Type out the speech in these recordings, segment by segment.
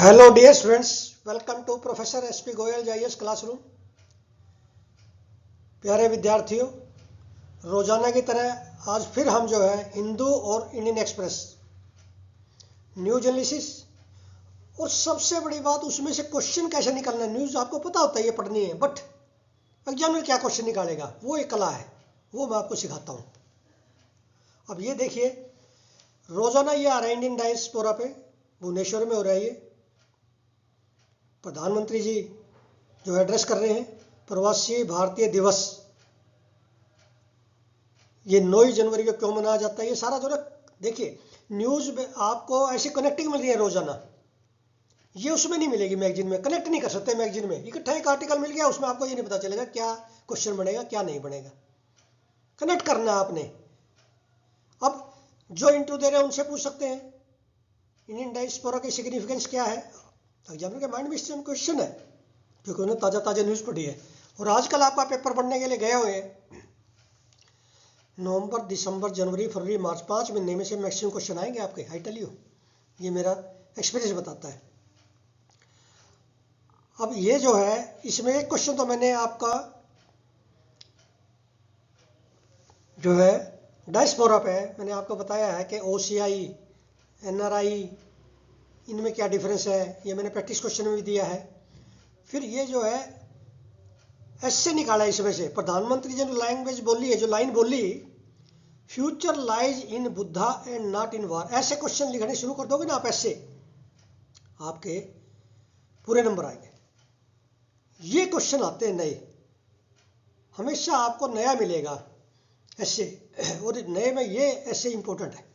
Hello dear students, welcome to professor S P Goyal जाइएस classroom. प्यारे विद्यार्थियों, रोजाना की तरह आज फिर हम जो है हिंदू और इंडियन एक्सप्रेस न्यूज एनालिसिस और सबसे बड़ी बात उसमें से क्वेश्चन कैसे निकालना है। न्यूज आपको पता होता है ये पढ़नी है, बट एग्जाम में क्या क्वेश्चन निकालेगा वो एक कला है, वो मैं आपको सिखाता हूँ। अब ये देखिए, रोजाना ये आ रहा है इंडियन डायस्पोरा पे, भुवनेश्वर में हो रहा है। ये प्रधानमंत्री जी जो एड्रेस कर रहे हैं, प्रवासी भारतीय दिवस, ये 9 जनवरी को क्यों मनाया जाता है, ये सारा जो ना देखिए न्यूज में आपको ऐसी कनेक्टिंग मिल रही है रोजाना, ये उसमें नहीं मिलेगी। मैगजीन में कनेक्ट नहीं कर सकते। मैगजीन में इकट्ठा एक आर्टिकल मिल गया, उसमें आपको ये नहीं पता चलेगा क्या क्वेश्चन बनेगा क्या नहीं बनेगा। कनेक्ट करना है आपने। अब जो इंटरव्यू दे रहे हैं उनसे पूछ सकते हैं इंडियन डायस्पोरा की सिग्निफिकेंस क्या है। एग्जामिनर के माइंड में इस क्वेश्चन है क्योंकि उन्होंने ताज़ा ताज़ा न्यूज़ पढ़ी है और आजकल आपका पेपर पढ़ने के लिए गए हुए हैं। नवंबर, दिसंबर, जनवरी, फरवरी, मार्च, 5 महीने में से मैक्सिमम क्वेश्चन आएंगे आपके। आई टेल यू, ये मेरा एक्सपीरियंस बताता है। अब ये जो है, इसमें एक क्वेश्चन तो मैंने आपका जो है डायस्पोरा पे है, मैंने आपको बताया है कि OCI, NRI, इनमें क्या डिफरेंस है, ये मैंने प्रैक्टिस क्वेश्चन में भी दिया है। फिर ये जो है ऐसे निकाला इसमें से, प्रधानमंत्री जी ने लैंग्वेज बोली है, जो लाइन बोली, future lies in Buddha and not in war, ऐसे क्वेश्चन लिखने शुरू कर दोगे ना आप, ऐसे आपके पूरे नंबर आएंगे। ये क्वेश्चन आते हैं नए, हमेशा आपको नया मिलेगा ऐसे, और नए में ये ऐसे इंपॉर्टेंट है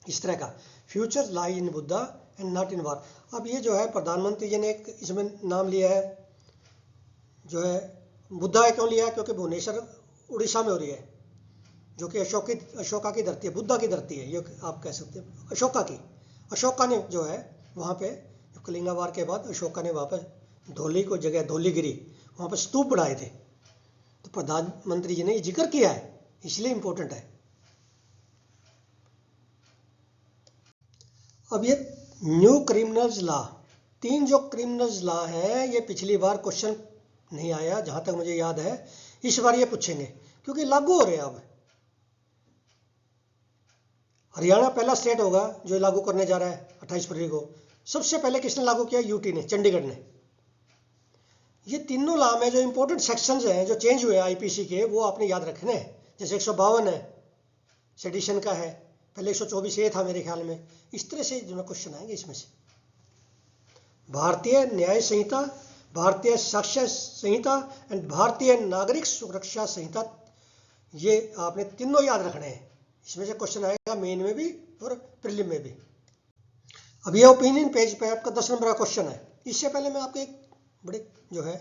इस तरह का, future lies in Buddha and not in war. अब ये जो है प्रधानमंत्री जी ने एक इसमें नाम लिया है, जो है बुद्धा क्यों लिया है, क्योंकि भुवनेश्वर उड़ीसा में हो रही है, जो कि अशोका की धरती है, बुद्धा की धरती है, ये आप कह सकते हैं अशोका की। अशोका ने जो है वहाँ पे कलिंगा वार के बाद अशोका ने वहाँ पर धौली को जगह धौलीगिरी, वहाँ पर स्तूप बढ़ाए थे, तो प्रधानमंत्री जी ने ये जिक्र किया है, इसलिए इंपॉर्टेंट है। अब ये न्यू क्रिमिनल्स लॉ, 3 जो क्रिमिनल्स लॉ है, ये पिछली बार क्वेश्चन नहीं आया जहां तक मुझे याद है, इस बार ये पूछेंगे क्योंकि लागू हो रहे हैं। अब हरियाणा पहला स्टेट होगा जो लागू करने जा रहा है 28 फरवरी को। सबसे पहले किसने लागू किया? यूटी ने, चंडीगढ़ ने। ये तीनों लॉ में जो इंपॉर्टेंट सेक्शंस हैं जो चेंज हुए आईपीसी के, वो आपने याद रखने हैं। जैसे 152 है सेडिशन का है, पहले 124 ये था मेरे ख्याल में। इस तरह से जो क्वेश्चन आएंगे इसमें से। भारतीय न्याय संहिता, भारतीय साक्ष्य संहिता एंड भारतीय नागरिक सुरक्षा संहिता, ये आपने तीनों याद रखने हैं। इसमें से क्वेश्चन आएगा मेन में भी और प्रीलिम में भी। अब ये ओपिनियन पेज पे आपका 10 नंबर का क्वेश्चन है। इससे पहले मैं आपको एक बड़े जो है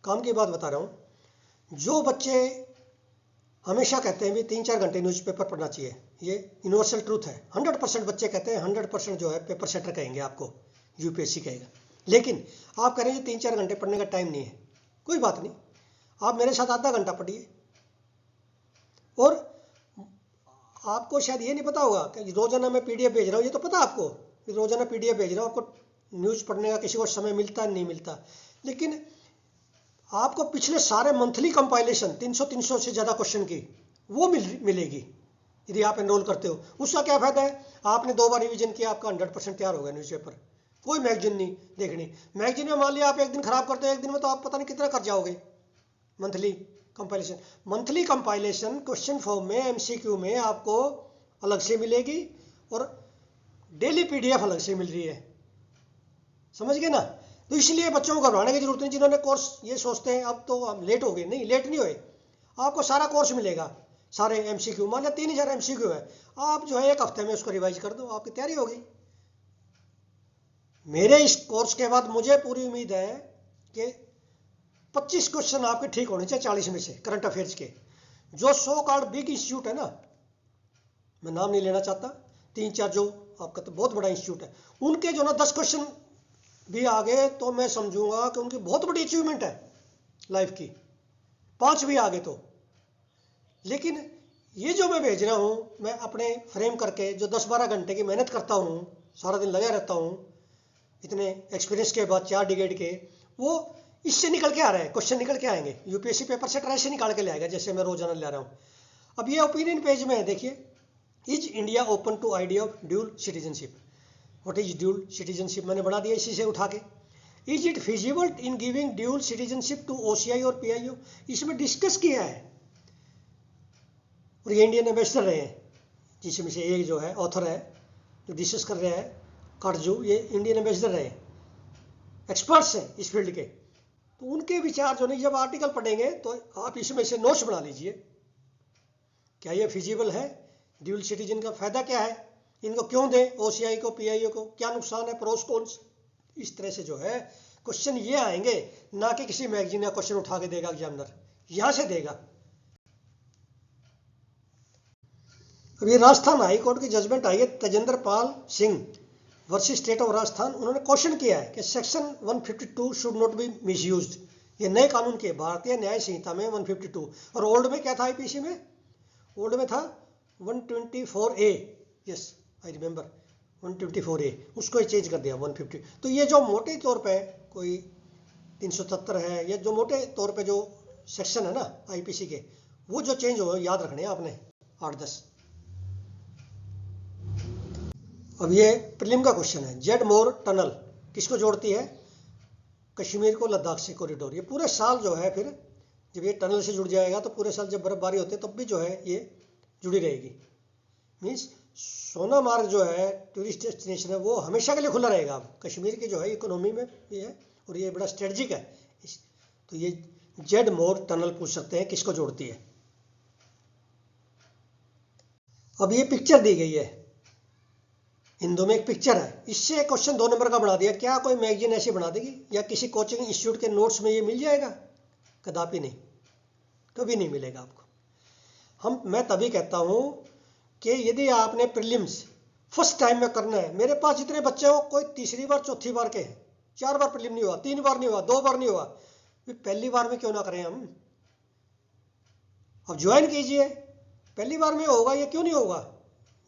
काम की बात बता रहा हूँ। जो बच्चे हमेशा कहते हैं भी 3-4 घंटे न्यूज़पेपर पढ़ना चाहिए, ये यूनिवर्सल ट्रूथ है। 100% बच्चे कहते हैं, 100% जो है पेपर सेटर कहेंगे आपको, यूपीएससी कहेगा। लेकिन आप कह रहे हैं 3-4 घंटे पढ़ने का टाइम नहीं है, कोई बात नहीं, आप मेरे साथ आधा घंटा पढ़िए। और आपको शायद ये नहीं पता होगा कि रोजाना मैं पीडीएफ भेज रहा हूँ, ये तो पता आपको, रोजाना पीडीएफ भेज रहा हूँ, आपको न्यूज़ पढ़ने का किसी को समय मिलता नहीं मिलता, लेकिन आपको पिछले सारे मंथली कंपाइलेशन 300 से ज़्यादा क्वेश्चन की वो मिलेगी यदि आप एनरोल करते हो। उसका क्या फायदा है? आपने 2 बार रिवीजन किया, आपका 100% तैयार होगा न्यूज़पेपर। कोई मैगजीन नहीं देखनी। मैगजीन में मान लिया आप एक दिन खराब करते हो, एक दिन में तो आप पता नहीं कितना कर जाओगे। Monthly compilation, monthly compilation question form में एमसीक्यू में आपको अलग से मिलेगी और डेली पीडीएफ अलग से मिल रही है, समझ गए ना? तो इसलिए बच्चों को घबराने की जरूरत नहीं। जिन्होंने कोर्स ये सोचते हैं अब तो हम लेट हो गए, नहीं, लेट नहीं हुए, आपको सारा कोर्स मिलेगा, सारे एमसीक्यू। मान लिया 3000 एमसीक्यू है, आप जो है 1 हफ्ते में उसको रिवाइज कर दो, आपकी तैयारी होगी। मेरे इस कोर्स के बाद मुझे पूरी उम्मीद है कि 25 क्वेश्चन आपके ठीक होने चाहिए 40 में से, करंट अफेयर्स के। जो 100 कार्ड बिग इंस्टीट्यूट है ना, मैं नाम नहीं लेना चाहता, 3-4 जो आपका तो बहुत बड़ा इंस्टीट्यूट है, उनके जो ना 10 क्वेश्चन भी आ गए तो मैं समझूंगा कि उनकी बहुत बड़ी अचीवमेंट है लाइफ की। 5 भी आ गए तो। लेकिन ये जो मैं भेज रहा हूं, मैं अपने फ्रेम करके जो 10-12 घंटे की मेहनत करता हूं, सारा दिन लगा रहता हूं, इतने एक्सपीरियंस के बाद 4 डिकेड के, वो इससे निकल के आ रहे हैं, क्वेश्चन निकल के आएंगे, यूपीएससी पेपर सेट ऐसे निकाल के ले आएगा जैसे मैं रोजाना ले रहा हूँ। अब ये ओपिनियन पेज में है, देखिए, is India open to idea of dual citizenship. What is dual citizenship मैंने बना दिया इसी से उठा के। Is it feasible in giving dual citizenship to OCI और पीआईओ, इसमें डिस्कस किया है, और ये इंडियन एम्बेसडर रहे हैं, जिसमें से एक जो है ऑथर है जो डिस्कस कर रहे हैं काटजू, ये इंडियन एम्बेसडर रहे, एक्सपर्ट्स हैं इस फील्ड के। तो उनके विचार जो नहीं, जब आर्टिकल पढ़ेंगे तो आप इसमें से नोट्स बना लीजिए, क्या ये फिजिबल है, ड्यूल सिटीजन का फायदा क्या है, इनको क्यों दें ओसीआई को पीआईओ को, क्या नुकसान है, प्रोस कॉन्स। इस तरह से जो है क्वेश्चन ये आएंगे, ना कि किसी मैगजीन का क्वेश्चन उठा के देगा एग्जामिनर, यहां से देगा। अब ये राजस्थान हाई कोर्ट की जजमेंट आई है, Tejendra Pal Singh versus state of Rajasthan. उन्होंने क्वेश्चन किया है कि section 152 should not be misused. ये नए कानून के भारतीय न्याय संहिता में 152, और ओल्ड में क्या था, आईपीसी में ओल्ड में था 124A, yes I remember 124A, उसको ही चेंज कर दिया 150। तो ये जो मोटे तौर पे कोई 377 है, या जो मोटे तौर पे जो सेक्शन है ना आईपीसी के, वो जो चेंज हो याद रखने हैं आपने 8-10। अब ये प्रीलिम का क्वेश्चन है, जेड मोर टनल किसको जोड़ती है, कश्मीर को लद्दाख से कॉरिडोर। ये पूरे साल जो है, फिर जब ये टनल से जुड़ जाएगा तो पूरे साल जब बर्फबारी होती है तब भी जो है ये जुड़ी रहेगी। मीन्स सोनामार्ग जो है टूरिस्ट डेस्टिनेशन है, वो हमेशा के लिए खुला रहेगा। अब कश्मीर की जो है इकोनॉमी में ये है, और ये बड़ा स्ट्रेटजिक है। तो ये जेड मोर टनल पूछ सकते हैं किसको जोड़ती है। अब ये पिक्चर दी गई है, हिंदू में एक पिक्चर है, इससे एक क्वेश्चन 2 नंबर का बना दिया। क्या कोई मैगजीन ऐसी बना देगी या किसी कोचिंग इंस्टीट्यूट के नोट्स में ये मिल जाएगा? कदापि नहीं, कभी नहीं मिलेगा आपको। मैं तभी कहता हूं कि यदि आपने प्रीलिम्स फर्स्ट टाइम में करना है, मेरे पास जितने बच्चे हो कोई तीसरी बार चौथी बार के हैं, 4 बार प्रीलिम नहीं हुआ, 3 बार नहीं हुआ, 2 बार नहीं हुआ, पहली बार में क्यों ना करें हम। अब ज्वाइन कीजिए, पहली बार में होगा, ये क्यों नहीं होगा।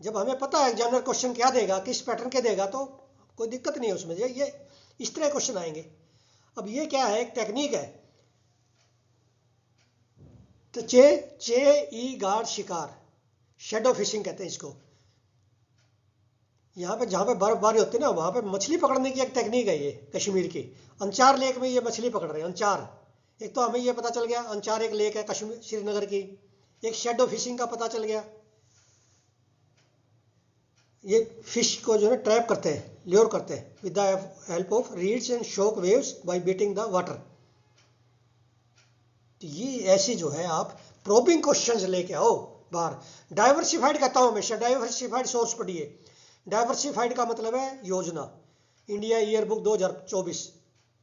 जब हमें पता है एग्जामिनर क्वेश्चन क्या देगा, किस पैटर्न के देगा, तो कोई दिक्कत नहीं है उसमें। ये इस तरह क्वेश्चन आएंगे। अब ये क्या है, एक टेक्निक है, तो चे ई गार्ड शिकार, शेडो फिशिंग कहते हैं इसको। यहाँ पे जहाँ पे बर्फबारी होती है ना, वहाँ पे मछली पकड़ने की एक टेक्निक है ये कश्मीर की। अंचार लेक में ये मछली पकड़ रहे हैं, अंचार। एक तो हमें ये पता चल गया अंचार एक लेक है कश्मीर श्रीनगर की, एक शेडो फिशिंग का पता चल गया। ये फिश को जो है ट्रैप करते हैं, ल्योर करते हैं with the help of reads and shock waves bye beating the water. तो ये ऐसे जो है आप प्रोबिंग क्वेश्चंस लेके आओ बाहर। डाइवर्सिफाइड कहता हूं हमेशा, डाइवर्सिफाइड सोर्स पढ़िए। डाइवर्सिफाइड का मतलब है योजना, इंडिया ईयर बुक 2024,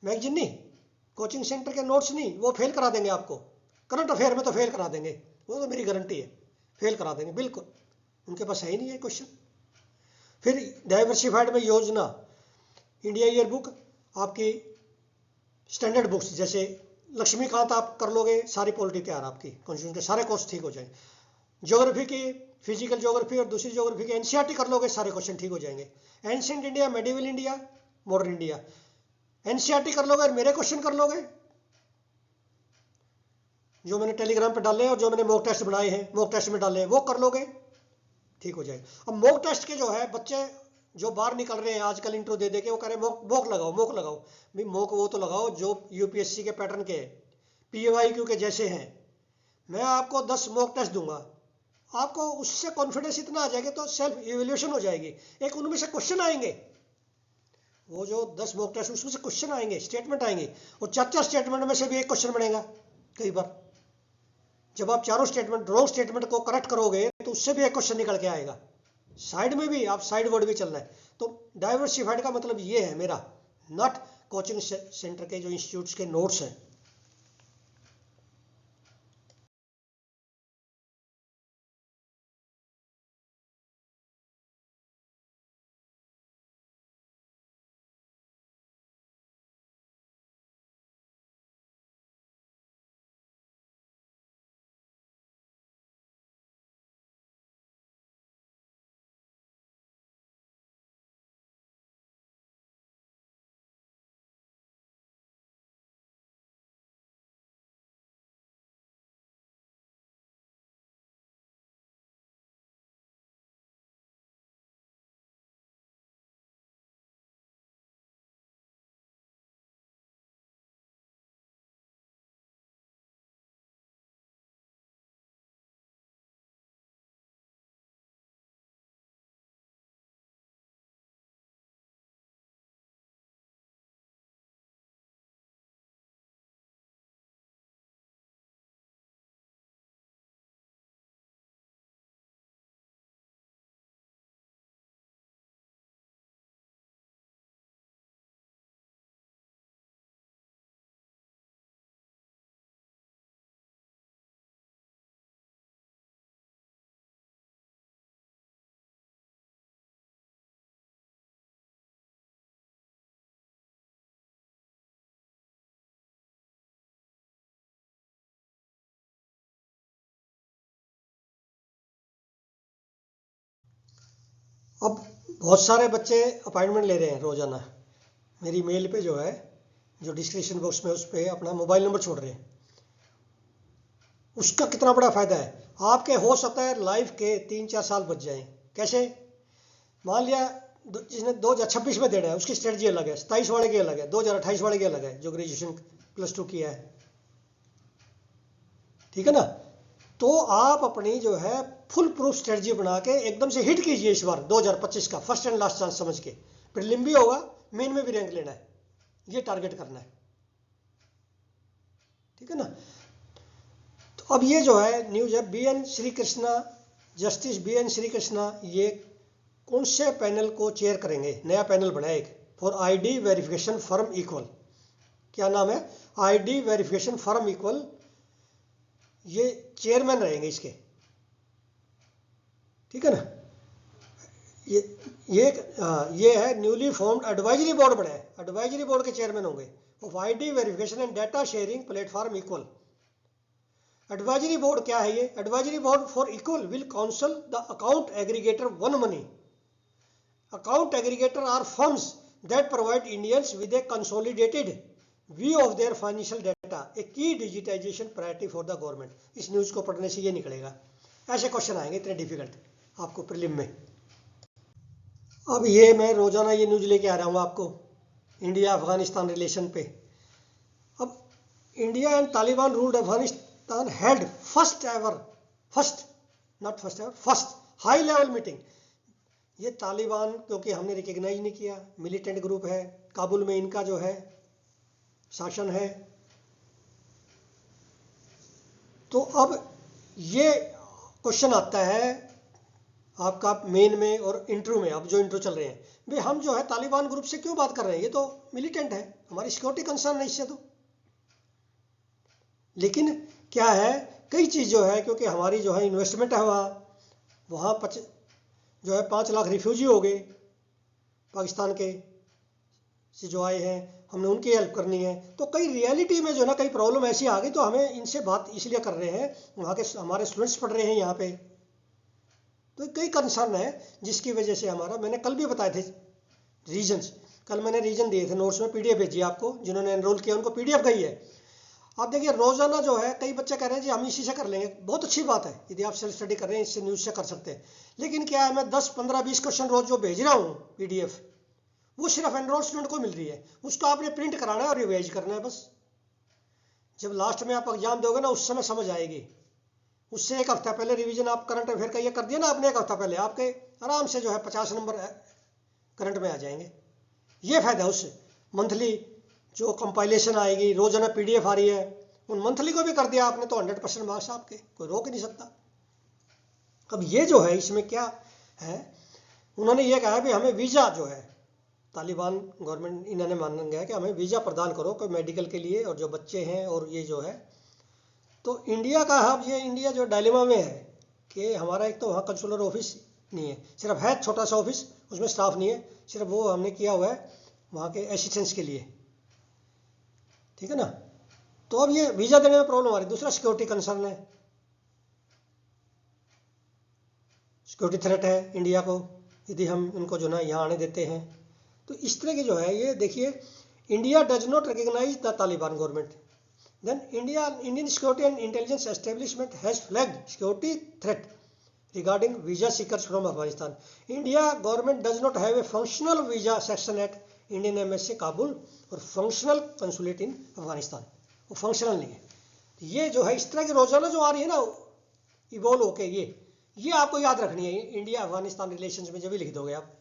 मैगजीन नहीं, कोचिंग सेंटर के नोट्स नहीं, वो फेल करा देंगे आपको। करंट अफेयर में तो फेल करा देंगे, वो तो मेरी गारंटी है, फेल करा देंगे बिल्कुल, उनके पास है ही नहीं है क्वेश्चन। फिर डाइवर्सिफाइड में योजना, इंडिया ईयर बुक आपकी स्टैंडर्ड बुक्स, जैसे लक्ष्मीकांत आप कर लोगे, सारी पॉलिटी तैयार आपकी, कॉन्स्टिट्यूशन के सारे कोर्स ठीक हो जाएंगे। ज्योग्राफी की फिजिकल ज्योग्राफी और दूसरी ज्योग्राफी की एनसीईआरटी कर लोगे, सारे क्वेश्चन ठीक हो जाएंगे। Ancient India, medieval India, modern India, NCERT कर लोगे और मेरे क्वेश्चन कर लोगे जो मैंने टेलीग्राम पे डाले हैं और जो मैंने मॉक टेस्ट बनाए हैं, मॉक टेस्ट में डाले हैं, वो कर लोगे, ठीक हो जाएगा। अब मॉक टेस्ट के जो है बच्चे जो बाहर निकल रहे हैं आजकल इंट्रो दे दे के, वो कह रहे हैं मॉक लगाओ, मॉक लगाओ। भाई मॉक वो तो लगाओ जो यूपीएससी के पैटर्न के, पीवाईक्यू के जैसे हैं। मैं आपको 10 मॉक टेस्ट दूंगा, आपको उससे कॉन्फिडेंस इतना आ जाएगा, तो सेल्फ इवेल्यूशन हो जाएगी। एक उनमें से क्वेश्चन आएंगे, वो जो 10 मॉक टेस्ट उसमें से क्वेश्चन आएंगे, स्टेटमेंट आएंगे, और 4 स्टेटमेंट में से भी एक क्वेश्चन बनेगा। कई बार जब आप चारों स्टेटमेंट, रॉन्ग स्टेटमेंट को करेक्ट करोगे तो उससे भी एक क्वेश्चन निकल के आएगा। साइड में भी आप साइड वर्ड भी चलना है। तो डाइवर्सिफाइड का मतलब ये है मेरा, नॉट कोचिंग सेंटर के जो इंस्टीट्यूट्स के नोट्स हैं। अब बहुत सारे बच्चे अपॉइंटमेंट ले रहे हैं रोजाना, मेरी मेल पे जो है, जो डिस्क्रिप्शन बॉक्स में उस पर अपना मोबाइल नंबर छोड़ रहे हैं। उसका कितना बड़ा फायदा है, आपके हो सकता है लाइफ के 3-4 साल बच जाएं। कैसे? मान लिया जिसने 2026 में देना है, उसकी स्ट्रेटजी अलग है, 27 वाले की अलग है, 2028 वाले की अलग है, जो ग्रेजुएशन +2 किया है, ठीक है ना। तो आप अपनी जो है फुल प्रूफ स्ट्रेटजी बना के एकदम से हिट कीजिए इस बार 2025 का फर्स्ट एंड लास्ट चांस समझ के। प्रीलिम भी होगा, मेन में भी रैंक लेना है, ये टारगेट करना है, ठीक है ना। तो अब ये जो है न्यूज है, BN Shri Krishna, justice BN Shri Krishna, ये कौन से पैनल को चेयर करेंगे? नया पैनल बना है एक, for ID verification firm equal. क्या नाम है? ID वेरिफिकेशन फर्म इक्वल, ये चेयरमैन रहेंगे इसके, ठीक है ना। ये है न्यूली फॉर्म्ड एडवाइजरी बोर्ड बना है, एडवाइजरी बोर्ड के चेयरमैन होंगे of ID verification and data sharing platform equal. Advisory board क्या है? ये advisory board for equal will council the account aggregator one money. Account aggregator are firms that provide Indians with a consolidated view of their financial data, a key digitization priority for the government. इस news को पढ़ने से ये निकलेगा। ऐसे question आएंगे इतने difficult आपको प्रीलिम में। अब ये मैं रोजाना ये न्यूज लेके आ रहा हूँ आपको, इंडिया अफगानिस्तान रिलेशन पे। अब India and Taliban ruled Afghanistan held first high level meeting. ये तालिबान क्योंकि हमने रिकग्नाइज नहीं किया, मिलिटेंट ग्रुप है, काबुल में इनका जो है शासन है, तो अब ये क्वेश्चन आता है आपका मेन में और इंटरव्यू में। अब जो इंटरव्यू चल रहे हैं, भाई हम जो है तालिबान ग्रुप से क्यों बात कर रहे हैं, ये तो मिलिटेंट है, हमारी सिक्योरिटी कंसर्न है इससे तो। लेकिन क्या है, कई चीज जो है, क्योंकि हमारी जो है इन्वेस्टमेंट है वहाँ जो है 5 लाख रिफ्यूजी हो गए पाकिस्तान के से जो आए हैं, हमने उनकी हेल्प करनी है। तो कई रियलिटी में जो ना कई प्रॉब्लम ऐसी आ गई, तो हमें इनसे बात इसलिए कर रहे हैं, वहाँ के हमारे स्टूडेंट्स पढ़ रहे हैं यहाँ पे, तो कई कंसर्न है जिसकी वजह से हमारा, मैंने कल भी बताए थे रीजंस, कल मैंने रीजन दिए थे नोट्स में, PDF भेजी आपको, जिन्होंने एनरोल किया उनको PDF गई है। आप देखिए रोजाना जो है कई बच्चे कह रहे हैं जी हम इसी से कर लेंगे, बहुत अच्छी बात है, यदि आप सेल्फ स्टडी कर रहे हैं इससे न्यूज से कर सकते हैं। लेकिन क्या है, मैं 10, 15, 20 क्वेश्चन रोज जो भेज रहा हूँ PDF, वो सिर्फ एनरोल स्टूडेंट को मिल रही है, उसको आपने प्रिंट कराना है और रिवाइज करना है बस। जब लास्ट में आप एग्जाम दोगे ना, उस समय समझ आएगी। उससे एक हफ्ता पहले रिवीजन आप करंट अफेयर का ये कर दिया ना आपने, एक हफ्ता पहले आपके आराम से जो है 50 नंबर करंट में आ जाएंगे। ये फायदा उससे। मंथली जो कंपाइलेशन आएगी, रोजाना PDF आ रही है, उन मंथली को भी कर दिया आपने तो 100% मार्क्स आपके, कोई रोक नहीं सकता। अब ये जो है इसमें क्या है, उन्होंने ये कहा कि हमें वीजा जो है, तालिबान गवर्नमेंट इन्होंने माना गया कि हमें वीजा प्रदान करो कोई मेडिकल के लिए, और जो बच्चे हैं और ये जो है, तो इंडिया का अब ये इंडिया जो डायलेमा में है कि हमारा एक तो वहाँ कंसुलर ऑफिस नहीं है, सिर्फ है छोटा सा ऑफिस, उसमें स्टाफ नहीं है, सिर्फ वो हमने किया हुआ है वहाँ के असिस्टेंस के लिए, ठीक है ना। तो अब ये वीजा देने में प्रॉब्लम आ रही है। दूसरा सिक्योरिटी कंसर्न है, सिक्योरिटी थ्रेट है इंडिया को यदि हम इनको जो ना यहाँ आने देते हैं। तो इस तरह की जो है ये देखिए, India does not recognise the Taliban government, then Indian security and intelligence establishment has flagged security threat regarding visa seekers from Afghanistan. India government does not have a functional visa section at Indian Embassy Kabul और functional consulate in Afghanistan. वो functional नहीं है। ये जो है इस तरह की रोजाना जो आ रही है ना इवॉल्व होके, ये आपको याद रखनी है इंडिया अफगानिस्तान रिलेशंस में, जब भी लिख दोगे आप।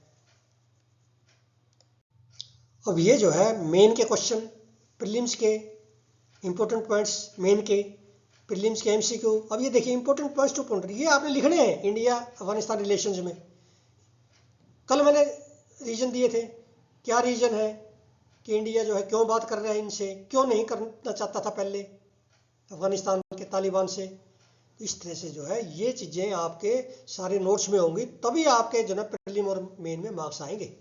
अब ये जो है मेन के क्वेश्चन, प्रीलिम्स के इंपॉर्टेंट पॉइंट्स, मेन के प्रीलिम्स के MCQ। अब ये देखिए इंपॉर्टेंट पॉइंट्स टू पॉइंट, ये आपने लिखने हैं इंडिया अफगानिस्तान रिलेशंस में। कल मैंने रीजन दिए थे, क्या रीजन है कि इंडिया जो है क्यों बात कर रहा है इनसे, क्यों नहीं करना चाहता था पहले अफगानिस्तान के तालिबान से। इस तरह से जो है ये चीजें आपके सारे नोट्स में होंगी, तभी आपके जो है प्रीलिम और मेन में मार्क्स आएंगे।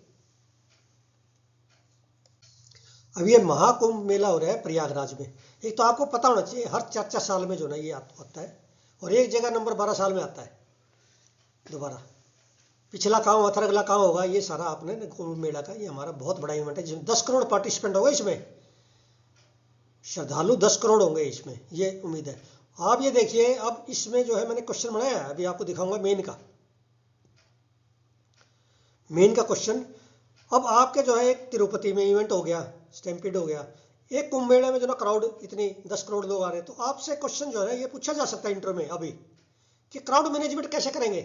अब ये महाकुंभ मेला हो रहा है प्रयागराज में। एक तो आपको पता होना चाहिए हर 4-4 साल में जो ना ये आता है, और एक जगह नंबर 12 साल में आता है दोबारा। पिछला कहाँ हुआ था, अगला कहाँ होगा, ये सारा आपने कुंभ मेला का, ये हमारा बहुत बड़ा इवेंट है जिसमें 10 करोड़ पार्टिसिपेंट होंगे, इसमें श्रद्धालु 10 करोड़ होंगे इसमें, ये उम्मीद है। आप ये देखिए, अब इसमें जो है मैंने क्वेश्चन बनाया है, अभी आपको दिखाऊंगा मेन का क्वेश्चन। अब आपके जो है एक तिरुपति में इवेंट हो गया, स्टैम्पीड हो गया, एक कुंभ मेले में जो ना क्राउड इतनी 10 करोड़ लोग आ रहे हैं, तो आपसे क्वेश्चन जो है ये पूछा जा सकता है इंटरव्यू में अभी कि क्राउड मैनेजमेंट कैसे करेंगे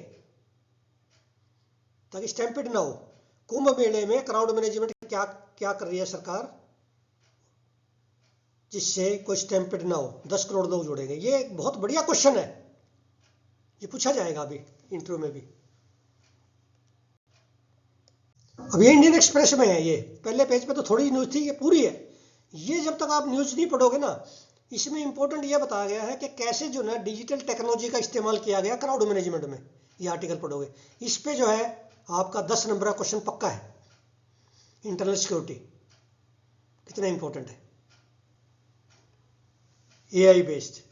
ताकि स्टैम्पीड ना हो। कुंभ मेले में क्राउड मैनेजमेंट क्या क्या कर रही है सरकार जिससे कोई स्टैम्पीड ना हो, 10 करोड़ लोग जुड़ेंगे। ये एक बहुत बढ़िया क्वेश्चन है, ये पूछा जाएगा अभी इंटरव्यू में भी। अब ये इंडियन एक्सप्रेस में है, ये पहले पेज पे तो थोड़ी न्यूज थी, ये पूरी है। ये जब तक आप न्यूज नहीं पढ़ोगे ना, इसमें इंपॉर्टेंट ये बताया गया है कि कैसे जो ना डिजिटल टेक्नोलॉजी का इस्तेमाल किया गया क्राउड मैनेजमेंट में, ये आर्टिकल पढ़ोगे। इस पे जो है आपका 10 नंबर का क्वेश्चन पक्का है। इंटरनल सिक्योरिटी कितना इंपॉर्टेंट है, एआई बेस्ड।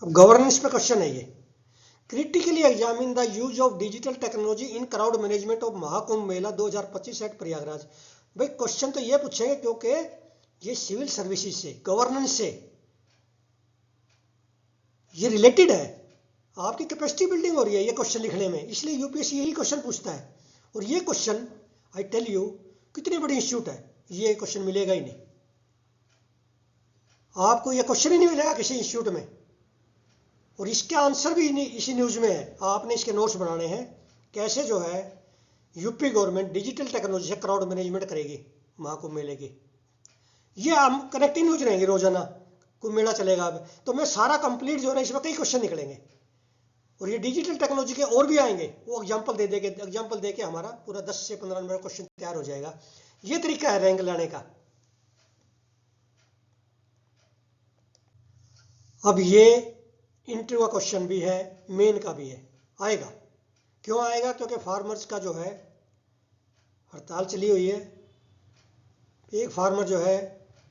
अब गवर्नेंस पे क्वेश्चन है ये, critically examine the use of digital technology in crowd management of Mahakumbh Mela 2025 at Prayagraj. भाई क्वेश्चन तो ये पूछेंगे क्योंकि ये सिविल सर्विसेज से, गवर्नेंस से ये रिलेटेड है, आपकी कैपेसिटी बिल्डिंग हो रही है ये क्वेश्चन लिखने में, इसलिए यूपीएससी यही क्वेश्चन पूछता है। और ये क्वेश्चन आई टेल यू कितनी बड़ी इंस्टीट्यूट है, ये क्वेश्चन मिलेगा ही नहीं आपको, ये क्वेश्चन ही नहीं मिलेगा किसी इंस्टीट्यूट में। और इसके आंसर भी इसी न्यूज में है, आपने इसके नोट्स बनाने हैं कैसे जो है यूपी गवर्नमेंट डिजिटल टेक्नोलॉजी से क्राउड मैनेजमेंट करेगी महाकुंभ मेले की। ये हम कनेक्टिंग न्यूज रहेंगे रोजाना, कुंभ मेला चलेगा अब तो मैं सारा कंप्लीट जो है इसमें कई क्वेश्चन निकलेंगे। और ये डिजिटल टेक्नोलॉजी के और भी आएंगे, वो एग्जाम्पल दे के हमारा पूरा 10 से 15 नंबर क्वेश्चन तैयार हो जाएगा। ये तरीका है रैंक लाने का। अब ये इंटरव्यू का क्वेश्चन भी है, मेन का भी है, आएगा। क्यों आएगा? क्योंकि फार्मर्स का जो है हड़ताल चली हुई है, एक फार्मर जो है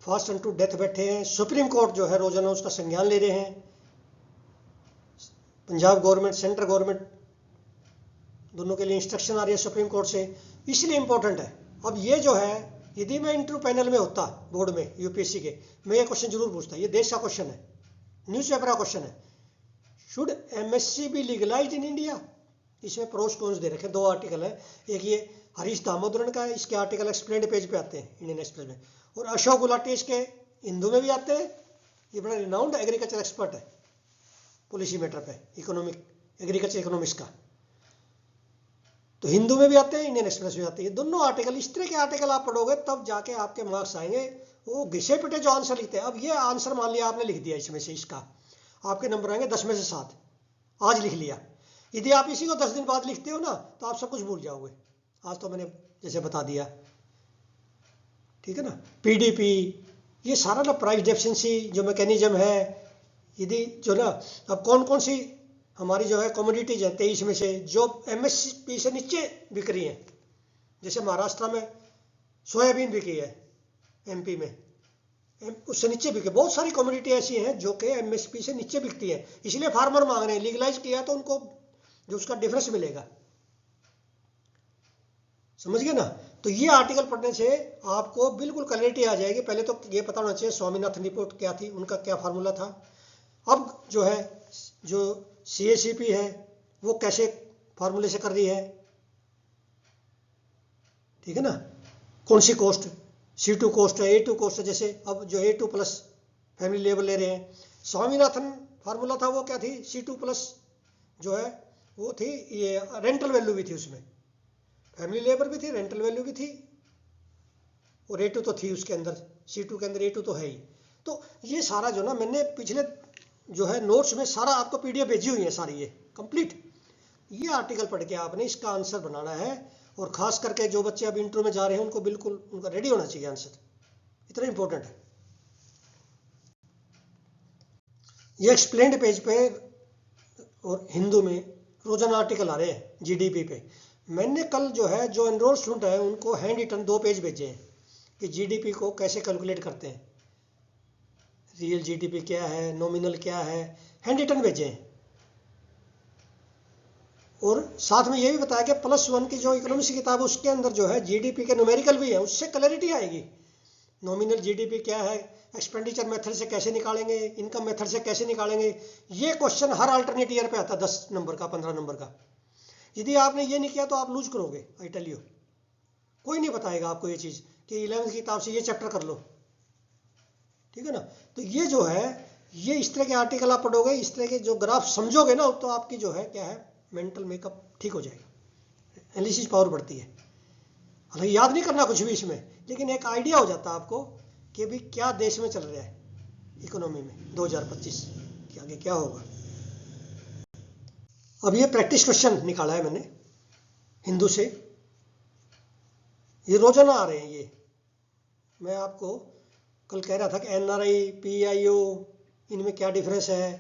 फास्ट एंड टू डेथ बैठे हैं, सुप्रीम कोर्ट जो है रोजाना उसका संज्ञान ले रहे हैं, पंजाब गवर्नमेंट सेंट्रल गवर्नमेंट दोनों के लिए इंस्ट्रक्शन आ रही है सुप्रीम कोर्ट से, इसलिए इंपॉर्टेंट है। अब ये जो है यदि मैं इंटरव्यू पैनल में होता बोर्ड में यूपीएससी के, मैं ये क्वेश्चन जरूर पूछता, ये देश का क्वेश्चन है, न्यूज़पेपर का क्वेश्चन है, should MSC be legalised in India. इसमें प्रोस कॉन्स दे रखे, 2 आर्टिकल है, एक ये हरीश दामोदरन का है, इसके आर्टिकल एक्सप्लेन्ड पेज पे आते हैं इंडियन एक्सप्रेस में, और अशोक गुलाटी इसके हिंदू में भी आते हैं, ये बड़ा रिनाउंड एग्रीकल्चर एक्सपर्ट है पॉलिसी मैटर पे, इकोनॉमिक एग्रीकल्चर इकोनॉमिक्स का, तो हिंदू में भी आते हैं, इंडियन एक्सप्रेस में आते हैं। दोनों आर्टिकल, इस तरह के आर्टिकल आप पढ़ोगे तब जाके आपके मार्क्स आएंगे, वो घिसे पिटे जो आंसर लिखते हैं। अब ये आंसर मान लिया आपने लिख दिया इसमें से, इसका आपके नंबर आएंगे 10 में से 7, आज लिख लिया। यदि आप इसी को 10 दिन बाद लिखते हो ना तो आप सब कुछ भूल जाओगे, आज तो मैंने जैसे बता दिया, ठीक है ना। पीडीपी ये सारा ना प्राइस डेफिशिएंसी जो मैकेनिज्म है, यदि जो ना अब कौन कौन सी हमारी जो है कमोडिटीज है 23 में से जो एमएसपी से नीचे बिक रही हैं, जैसे महाराष्ट्र में सोयाबीन बिकी है, एमपी में उससे नीचे बिके, बहुत सारी कमोडिटी ऐसी हैं जो कि एमएसपी से नीचे बिकती है, इसलिए फार्मर मांग रहे हैं। लीगलाइज किया तो उनको जो उसका डिफरेंस मिलेगा, समझ गए ना। तो ये आर्टिकल पढ़ने से आपको बिल्कुल क्लैरिटी आ जाएगी। पहले तो ये पता होना चाहिए स्वामीनाथन रिपोर्ट क्या थी, उनका क्या फार्मूला था, अब जो है जो सीएसीपी है वो कैसे फार्मूले से कर रही है, ठीक है ना, कौन सी कोस्ट, C2 कोस्ट है, A2 कोस्ट है, जैसे अब जो A2 प्लस फैमिली लेबर ले रहे हैं, स्वामीनाथन फार्मूला था वो क्या थी, C2 प्लस जो है वो थी ये रेंटल वैल्यू भी थी, उसमें फैमिली लेबर भी थी, रेंटल वैल्यू भी थी, और A2 तो थी उसके अंदर, C2 के अंदर A2 तो है ही। तो ये सारा जो ना मैंने पिछले जो है नोट्स में सारा आपको पीडीएफ भेजी हुई है सारी, ये कंप्लीट, ये आर्टिकल पढ़ के आपने इसका आंसर बनाना है। और खास करके जो बच्चे अब इंटरव्यू में जा रहे हैं उनको बिल्कुल उनका रेडी होना चाहिए आंसर, इतना इंपॉर्टेंट है। ये एक्सप्लेन्ड पेज पे और हिंदू में रोजाना आर्टिकल आ रहे हैं जीडीपी पे। मैंने कल जो है जो एनरोल स्टूडेंट है उनको हैंड रिटन 2 पेज भेजे हैं कि जीडीपी को कैसे कैलकुलेट करते हैं, रियल जीडीपी क्या है, नॉमिनल क्या है, हैंड रिटन भेजे हैं। और साथ में ये भी बताया कि +1 की जो इकोनॉमिक्स की किताब है उसके अंदर जो है जीडीपी के न्यूमेरिकल भी है, उससे क्लैरिटी आएगी। नॉमिनल जीडीपी क्या है, एक्सपेंडिचर मेथड से कैसे निकालेंगे, इनकम मेथड से कैसे निकालेंगे, ये क्वेश्चन हर अल्टरनेट ईयर पे आता है 10 नंबर का 15 नंबर का। यदि आपने ये नहीं किया तो आप लूज करोगे, आई टेल यू। कोई नहीं बताएगा आपको ये चीज़ कि 11वीं की किताब से ये चैप्टर कर लो, ठीक है ना। तो ये जो है, ये इस तरह के आर्टिकल आप पढ़ोगे, इस तरह के जो ग्राफ समझोगे ना, तो आपकी जो है क्या है, मेंटल मेकअप ठीक हो जाएगा, एनालिसिस पावर बढ़ती है। हालांकि याद नहीं करना कुछ भी इसमें, लेकिन एक आइडिया हो जाता है आपको कि भाई क्या देश में चल रहा है इकोनॉमी में 2025 कि आगे क्या होगा। अब ये प्रैक्टिस क्वेश्चन निकाला है मैंने हिंदू से, ये रोजाना आ रहे हैं। ये मैं आपको कल कह रहा था कि एनआरआई, पीआईओ, इनमें क्या डिफरेंस है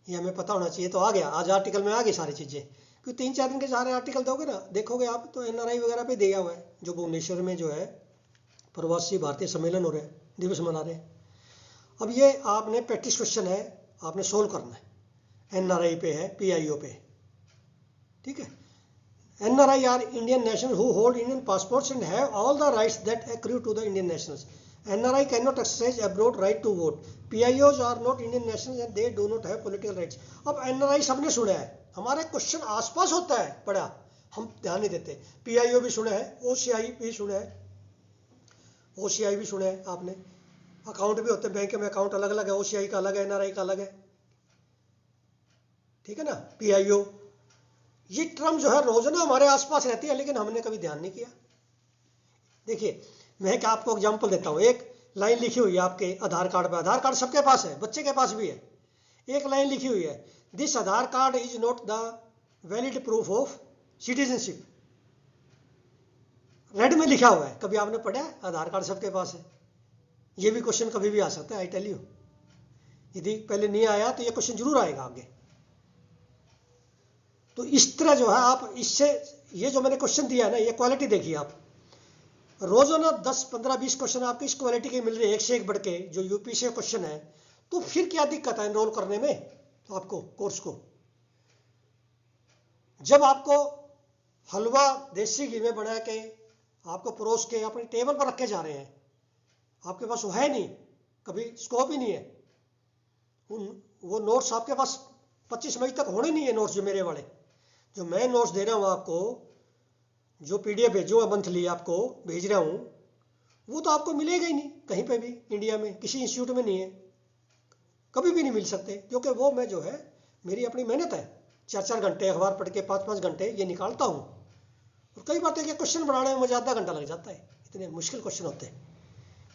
ये हमें पता होना चाहिए, तो आ गया, आज आर्टिकल में आ गई सारी चीज़ें। क्योंकि 3-4 दिन के सारे आर्टिकल दोगे ना, देखोगे आप तो एनआरआई वगैरह पे दिया हुआ है, जो भुवनेश्वर में जो है प्रवासी भारतीय सम्मेलन हो रहे हैं, दिवस मना रहे हैं। अब ये आपने प्रैक्टिस क्वेश्चन है, आपने सोल्व करना है। एनआरआई पे है, पीआईओ पे, ठीक है। NRI are Indian national who hold Indian passports and have all the rights that accrue to the Indian nationals. NRI cannot exercise abroad right to vote. PIOs are not Indian nationals and they do not have political rights. अब NRI सबने सुना है, हमारे question आसपास होता है पढ़ा, हम ध्यान नहीं देते। PIO भी सुना है, OCI भी सुना है, OCI भी सुना है आपने। अकाउंट भी होते हैं, बैंक में अकाउंट अलग अलग है, OCI का अलग है, NRI का अलग है, ठीक है ना। PIO, ये टर्म जो है रोजाना हमारे आसपास रहती है, लेकिन हमने कभी ध्यान नहीं किया। देखिए मैं क्या आपको एग्जांपल देता हूँ, एक लाइन लिखी हुई है आपके आधार कार्ड पे, आधार कार्ड सबके पास है, बच्चे के पास भी है। एक लाइन लिखी हुई है, this Aadhaar card is not the valid proof of citizenship. Red में लिखा हुआ है, कभी आपने पढ़ा है? आधार कार्ड सबके पास है। ये भी क्वेश्चन कभी भी आ सकता है, आई टेल यू। यदि पहले नहीं आया तो ये क्वेश्चन जरूर आएगा आगे। तो इस तरह जो है आप इससे, ये जो मैंने क्वेश्चन दिया है ना, ये क्वालिटी देखिए आप, रोजाना 10, 15, 20 क्वेश्चन आपको इस क्वालिटी के मिल रहे हैं, एक से एक बढ़ के, जो यूपी से क्वेश्चन है। तो फिर क्या दिक्कत है एनरोल करने में आपको कोर्स को? जब आपको हलवा देसी घी में बना के आपको परोस के अपनी टेबल पर रखे जा रहे हैं, आपके पास वो है नहीं, कभी स्कोप ही नहीं है, वो नोट्स आपके पास 25 मई तक होने नहीं है। नोट्स जो मेरे वाले, जो मैं नोट्स दे रहा हूँ आपको, जो PDF भेजूंगा मंथली आपको भेज रहा हूँ, वो तो आपको मिलेगा ही नहीं कहीं पे भी, इंडिया में किसी इंस्टीट्यूट में नहीं है, कभी भी नहीं मिल सकते। क्योंकि वो मैं जो है, मेरी अपनी मेहनत है, 4-4 घंटे अखबार पढ़ के 5-5 घंटे ये निकालता हूँ। और कई बार तो ये क्वेश्चन बनाने में मुझे आधा घंटा लग जाता है, इतने मुश्किल क्वेश्चन होते हैं,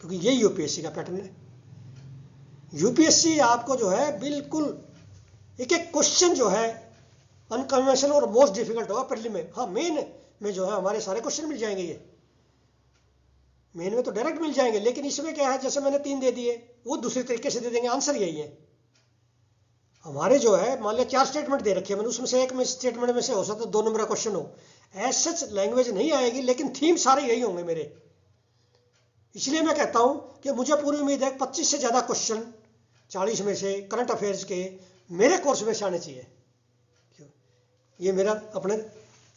क्योंकि ये यूपीएससी का पैटर्न है। यूपीएससी आपको जो है बिल्कुल एक एक क्वेश्चन जो है अनकन्वेंशनल और मोस्ट डिफिकल्ट होगा प्रीलिम में। हाँ, मेन में जो है हमारे सारे क्वेश्चन मिल जाएंगे, ये मेन में तो डायरेक्ट मिल जाएंगे, लेकिन इसमें क्या है, जैसे मैंने 3 दे दिए, वो दूसरे तरीके से दे देंगे, आंसर यही है। हमारे जो है मान लिया 4 स्टेटमेंट दे रखे हैं मैंने, उसमें से एक में स्टेटमेंट में से हो सकता है 2 नंबर का क्वेश्चन हो, एज सच लैंग्वेज नहीं आएगी, लेकिन थीम सारे यही होंगे मेरे। इसलिए मैं कहता हूं कि मुझे पूरी उम्मीद है 25 से ज्यादा क्वेश्चन 40 में से करंट अफेयर्स के मेरे कोर्स में से आने चाहिए। ये मेरा अपने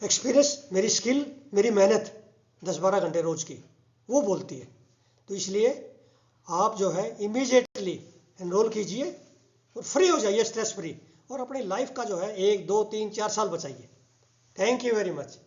एक्सपीरियंस, मेरी स्किल, मेरी मेहनत 10-12 घंटे रोज की वो बोलती है। तो इसलिए आप जो है इमीडिएटली एनरोल कीजिए और फ्री हो जाइए, स्ट्रेस फ्री, और अपनी लाइफ का जो है 1, 2, 3, 4 साल बचाइए। Thank you very much.